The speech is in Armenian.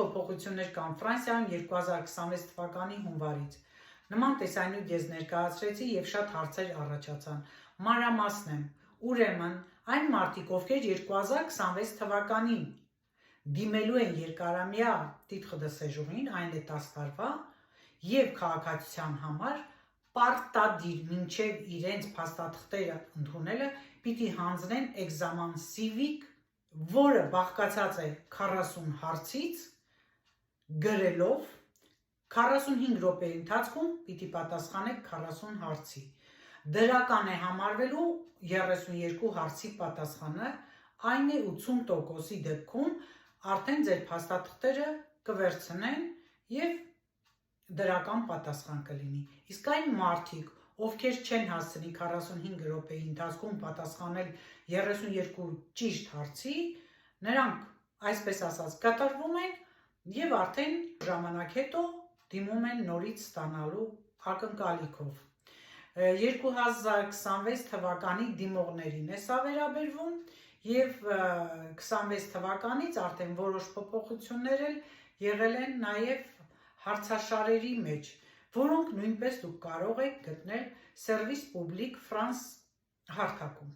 փոփոխություններ կան Ֆրանսիայում 2026 թվականի հունվարից։ Նման տեսանյութ ես ներկայացրեցի եւ շատ հարցեր առաջացան։ Մանրամասնեմ, ուրեմն այն մարդիկ, ովքեր 2026 թվականին դիմելու են երկարամյա տիտղ դե սեժուրին, այն է 10 տարվա, եւ քաղաքացիության համար պարտադիր մինչև իրենց փաստաթղթերը ընդունելը պիտի հանձնեն էկզաման սիվիկ, որը բաղկացած է 40 հարցից, գրելով 45 րոպեի ընթացքում պիտի պատասխանեք 40 հարցի։ Դրական է համարվելու 32 հարցի պատասխանը, այն է 80%-ի դեպքում արդեն ձեր փաստաթղթերը կվերցնեն եւ դրական պատասխան կլինի։ Իսկ այն մարդիկ, ովքեր չեն հասցնի 45 րոպեի ընթացքում պատասխանել 32 ճիշտ հարցի, նրանք, այսպես ասած, կտրվում են եւ արդեն ժամանակ հետո դիմում են նորից ստանալու ակնկալիքով։ 2026 թվականի դիմողներին է սա վերաբերվում եւ 26 թվականից արդեն որոշ փոփոխություններ էլ եղել են նաեւ հարցաշարերի մեջ, որոնք նույնպես դուք կարող եք գտնել Service Public France հարթակում։